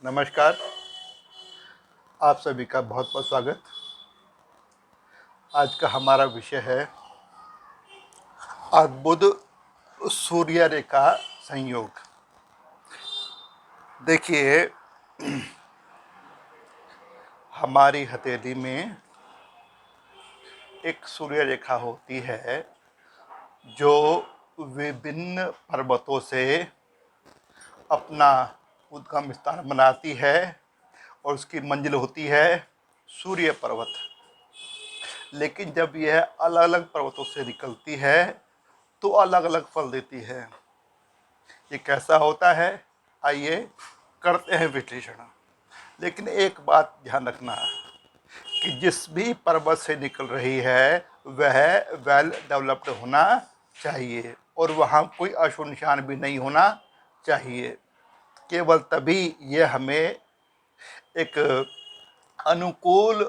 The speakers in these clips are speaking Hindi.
नमस्कार। आप सभी का बहुत बहुत स्वागत। आज का हमारा विषय है अर्बुद सूर्य रेखा संयोग। देखिए, हमारी हथेली में एक सूर्य रेखा होती है जो विभिन्न पर्वतों से अपना उद्गम स्थान बनाती है और उसकी मंजिल होती है सूर्य पर्वत। लेकिन जब यह अलग अलग पर्वतों से निकलती है तो अलग अलग फल देती है। ये कैसा होता है, आइए करते हैं विश्लेषण। लेकिन एक बात ध्यान रखना कि जिस भी पर्वत से निकल रही है वह वेल डेवलप्ड होना चाहिए और वहाँ कोई अशुभ निशान भी नहीं होना चाहिए। केवल तभी यह हमें एक अनुकूल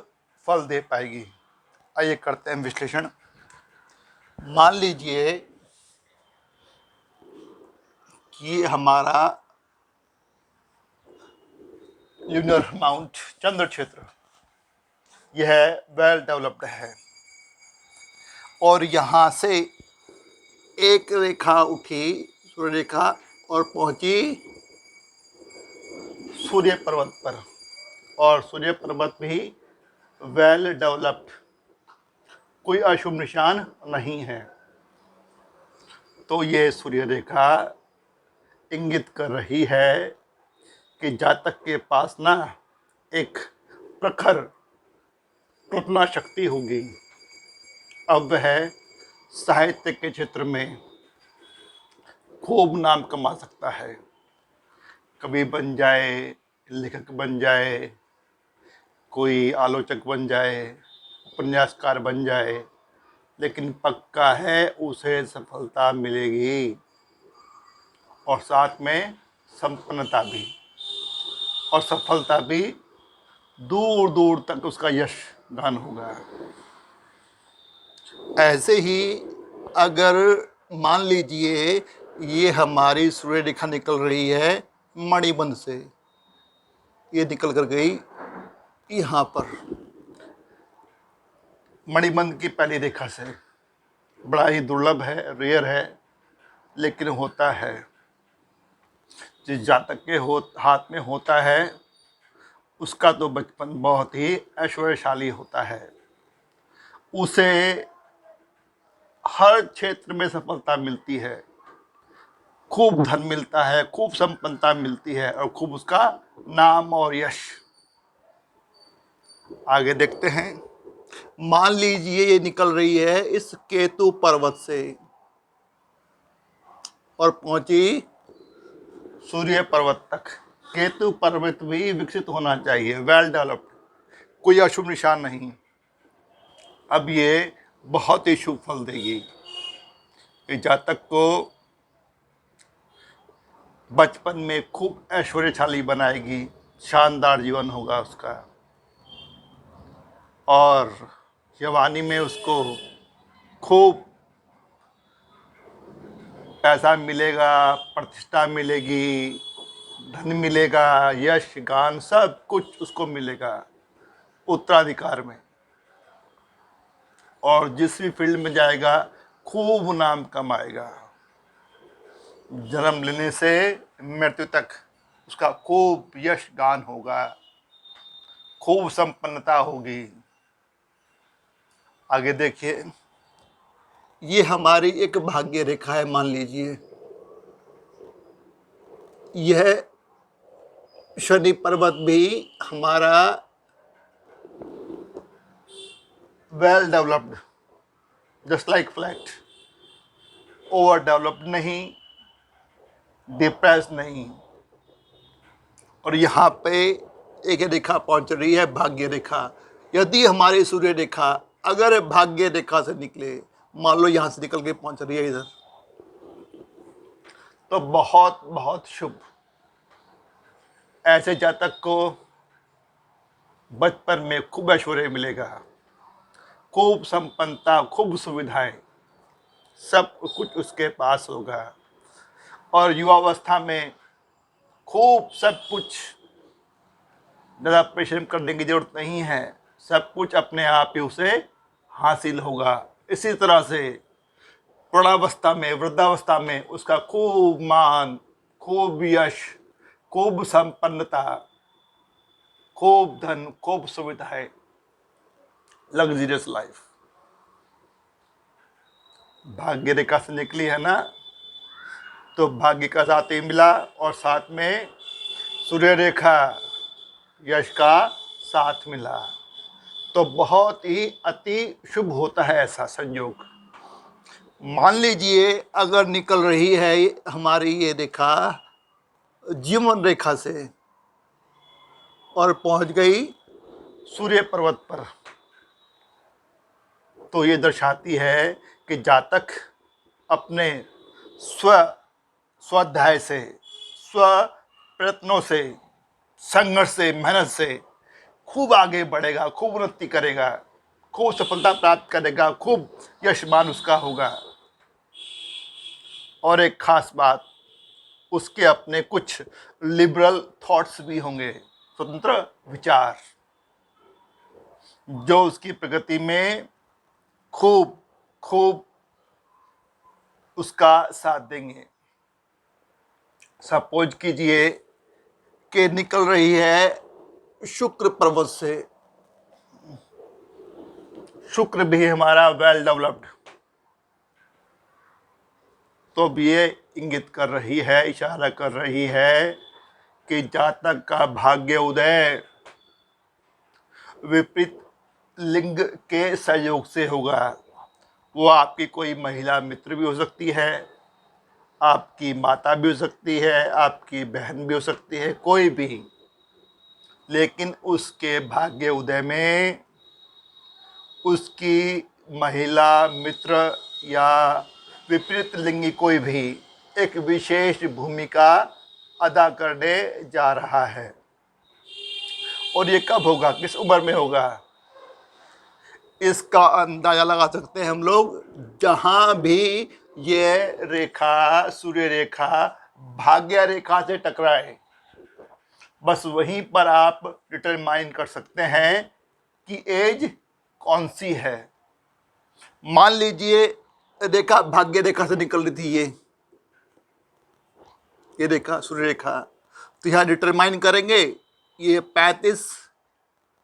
फल दे पाएगी। आइए करते हैं विश्लेषण। मान लीजिए कि हमारा ल्यूनर माउंट चंद्र क्षेत्र यह वेल डेवलप्ड है और यहाँ से एक रेखा उठी सूर्य रेखा और पहुंची सूर्य पर्वत पर, और सूर्य पर्वत भी वेल डेवलप्ड, कोई अशुभ निशान नहीं है। तो ये सूर्य रेखा इंगित कर रही है कि जातक के पास ना एक प्रखर कल्पना शक्ति होगी। अब वह साहित्य के क्षेत्र में खूब नाम कमा सकता है। कवि बन जाए, लेखक बन जाए, कोई आलोचक बन जाए, उपन्यासकार बन जाए, लेकिन पक्का है उसे सफलता मिलेगी और साथ में संपन्नता भी, और सफलता भी दूर दूर तक उसका यश गान होगा। ऐसे ही अगर मान लीजिए ये हमारी सूर्य रेखा निकल रही है मणिबंध से, ये निकल कर गई यहाँ पर मणिबंध की पहली रेखा से। बड़ा ही दुर्लभ है, रेयर है, लेकिन होता है। जिस जातक के हाथ में होता है उसका तो बचपन बहुत ही ऐश्वर्यशाली होता है। उसे हर क्षेत्र में सफलता मिलती है, खूब धन मिलता है, खूब संपन्नता मिलती है और खूब उसका नाम और यश। आगे देखते हैं। मान लीजिए ये निकल रही है इस केतु पर्वत से और पहुंची सूर्य पर्वत तक। केतु पर्वत भी विकसित होना चाहिए, वेल डेवलप्ड, कोई अशुभ निशान नहीं। अब ये बहुत ही शुभ फल देगी। इस जातक को बचपन में खूब ऐश्वर्यशाली बनाएगी, शानदार जीवन होगा उसका, और जवानी में उसको खूब पैसा मिलेगा, प्रतिष्ठा मिलेगी, धन मिलेगा, यश गान सब कुछ उसको मिलेगा उत्तराधिकार में। और जिस भी फील्ड में जाएगा खूब नाम कमाएगा। जन्म लेने से मृत्यु तक उसका खूब यश गान होगा, खूब संपन्नता होगी। आगे देखिए, ये हमारी एक भाग्य रेखा है। मान लीजिए यह शनि पर्वत भी हमारा well developed, just like flat, over developed नहीं, डिप्रेस नहीं। और यहाँ पे एक रेखा पहुंच रही है भाग्य रेखा। यदि हमारी सूर्य रेखा अगर भाग्य रेखा से निकले, मान लो यहाँ से निकल के पहुंच रही है इधर, तो बहुत बहुत शुभ। ऐसे जातक को बचपन में खूब ऐश्वर्य मिलेगा, खूब संपन्नता, खूब सुविधाएं, सब कुछ उसके पास होगा। और युवावस्था में खूब सब कुछ ज़्यादा परिश्रम करने की जरूरत नहीं है, सब कुछ अपने आप ही उसे हासिल होगा। इसी तरह से प्रौढ़ावस्था में, वृद्धावस्था में उसका खूब मान, खूब यश, खूब संपन्नता, खूब धन, खूब सुविधाएं, लग्जरियस लाइफ भाग्य रेखा से निकली है ना, तो भाग्य का साथ ही मिला और साथ में सूर्य रेखा यश का साथ मिला, तो बहुत ही अति शुभ होता है ऐसा संयोग। मान लीजिए अगर निकल रही है हमारी ये रेखा जीवन रेखा से और पहुंच गई सूर्य पर्वत पर, तो ये दर्शाती है कि जातक अपने स्वाध्याय से, स्व प्रयत्नों से, संघर्ष से, मेहनत से खूब आगे बढ़ेगा, खूब उन्नति करेगा, खूब सफलता प्राप्त करेगा, खूब यशमान उसका होगा। और एक खास बात, उसके अपने कुछ लिबरल थॉट्स भी होंगे, स्वतंत्र विचार, जो उसकी प्रगति में खूब खूब उसका साथ देंगे। सपोज कीजिए कि निकल रही है शुक्र पर्वत से, शुक्र भी हमारा वेल डेवलप्ड, तो भी ये इंगित कर रही है, इशारा कर रही है कि जातक का भाग्य उदय विपरीत लिंग के सहयोग से होगा। वो आपकी कोई महिला मित्र भी हो सकती है, आपकी माता भी हो सकती है, आपकी बहन भी हो सकती है, कोई भी, लेकिन उसके भाग्य उदय में उसकी महिला मित्र या विपरीत लिंगी कोई भी एक विशेष भूमिका अदा करने जा रहा है। और ये कब होगा, किस उम्र में होगा, इसका अंदाजा लगा सकते हैं हम लोग जहां भी ये रेखा, सूर्य रेखा भाग्य रेखा से टकराए, बस वहीं पर आप डिटरमाइन कर सकते हैं कि एज कौन सी है। मान लीजिए रेखा भाग्य रेखा से निकल रही थी, ये रेखा सूर्य रेखा, तो यहाँ डिटरमाइन करेंगे ये 35,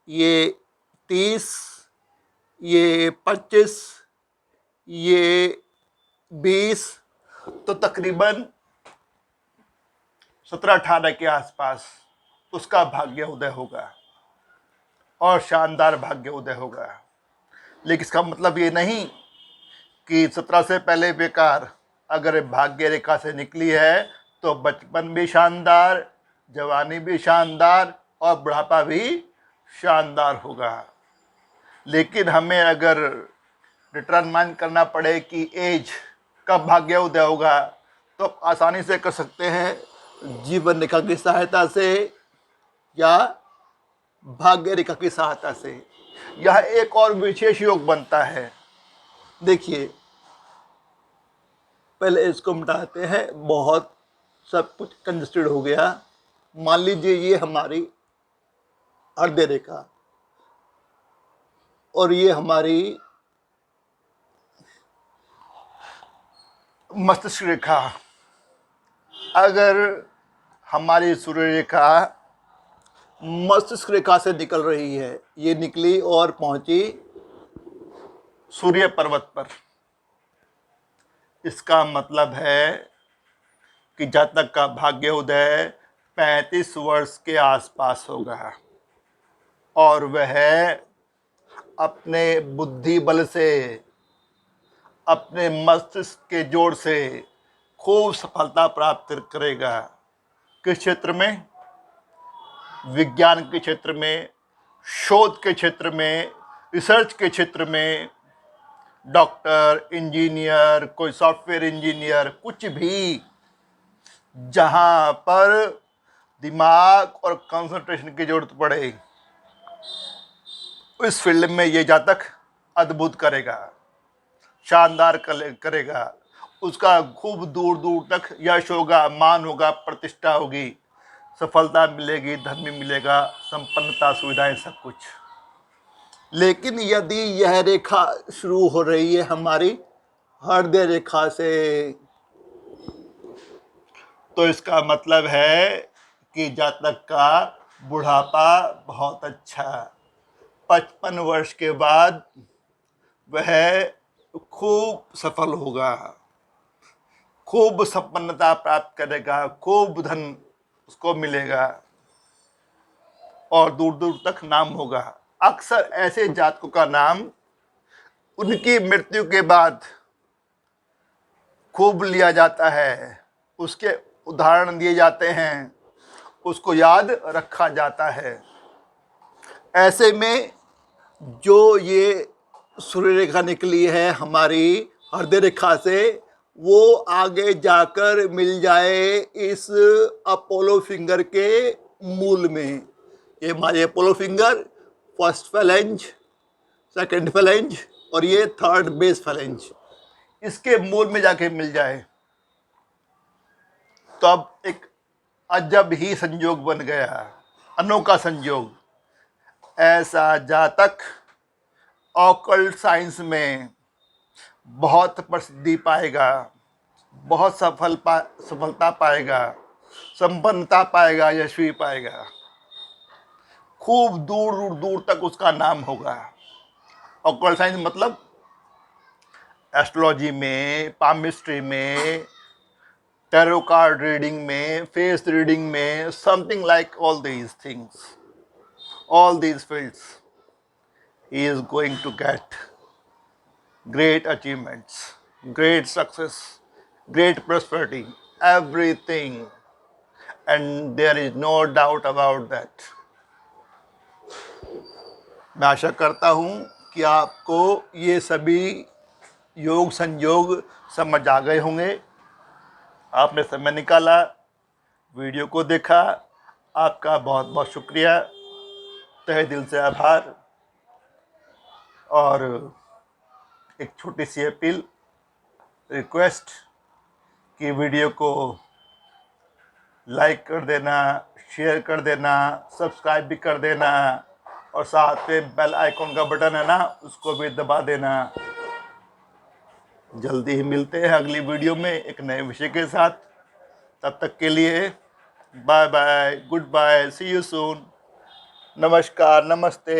ये 30, ये 25, ये 20, तो तकरीबन 17-18 के आसपास उसका भाग्य उदय होगा और शानदार भाग्य उदय होगा। लेकिन इसका मतलब ये नहीं कि 17 से पहले बेकार। अगर भाग्य रेखा से निकली है तो बचपन भी शानदार, जवानी भी शानदार और बुढ़ापा भी शानदार होगा। लेकिन हमें अगर डिटरमाइन करना पड़े कि एज कब भाग्य उदय होगा, तो आप आसानी से कर सकते हैं जीवन रेखा की सहायता से या भाग्य रेखा की सहायता से। यह एक और विशेष योग बनता है। देखिए पहले इसको मिटाते हैं, बहुत सब कुछ कंजस्टेड हो गया। मान लीजिए ये हमारी हृदय रेखा और ये हमारी मस्तिष्क रेखा। अगर हमारी सूर्य रेखा मस्तिष्क रेखा से निकल रही है, ये निकली और पहुंची सूर्य पर्वत पर, इसका मतलब है कि जातक का भाग्य उदय 35 वर्ष के आसपास होगा और वह अपने बुद्धि बल से, अपने मस्तिष्क के जोर से खूब सफलता प्राप्त करेगा। किस क्षेत्र में? विज्ञान के क्षेत्र में, शोध के क्षेत्र में, रिसर्च के क्षेत्र में, डॉक्टर, इंजीनियर, कोई सॉफ्टवेयर इंजीनियर, कुछ भी जहां पर दिमाग और कंसंट्रेशन की जरूरत पड़े, इस फील्ड में ये जातक अद्भुत करेगा, शानदार करेगा। उसका खूब दूर दूर तक यश होगा, मान होगा, प्रतिष्ठा होगी, सफलता मिलेगी, धन भी मिलेगा, संपन्नता, सुविधाएं, सब कुछ। लेकिन यदि यह रेखा शुरू हो रही है हमारी हृदय रेखा से, तो इसका मतलब है कि जातक का बुढ़ापा बहुत अच्छा, 55 वर्ष के बाद वह खूब सफल होगा, खूब संपन्नता प्राप्त करेगा, खूब धन उसको मिलेगा और दूर दूर तक नाम होगा। अक्सर ऐसे जातकों का नाम उनकी मृत्यु के बाद खूब लिया जाता है, उसके उदाहरण दिए जाते हैं, उसको याद रखा जाता है। ऐसे में जो ये सूर्य रेखा निकली है हमारी हृदय रेखा से, वो आगे जाकर मिल जाए इस अपोलो फिंगर के मूल में। ये हमारे Apollo finger first phalange, second phalange और ये थर्ड बेस फैलेंज, इसके मूल में जाके मिल जाए तो अब एक अजब ही संयोग बन गया, अनोखा संयोग। ऐसा जातक ऑकल्ट साइंस में बहुत प्रसिद्धि पाएगा, बहुत सफलता पाएगा, संपन्नता पाएगा, यशस्वी पाएगा, खूब दूर दूर दूर तक उसका नाम होगा। ऑकल्ट साइंस मतलब एस्ट्रोलॉजी में, पामिस्ट्री में, टैरो कार्ड रीडिंग में, फेस रीडिंग में, something like all these things, all these fields, he is going to get great achievements, great success, great prosperity, everything, and there is no doubt about that. मैं आशा करता हूँ कि आपको ये सभी योग संयोग समझ आ गए होंगे। आपने समय निकाला, वीडियो को देखा, आपका बहुत बहुत शुक्रिया, तहे दिल से आभार। और एक छोटी सी अपील, रिक्वेस्ट कि वीडियो को लाइक कर देना, शेयर कर देना, सब्सक्राइब भी कर देना और साथ में बेल आइकॉन का बटन है ना, उसको भी दबा देना। जल्दी ही मिलते हैं अगली वीडियो में एक नए विषय के साथ। तब तक के लिए bye bye, good bye, see you soon, नमस्कार, नमस्ते।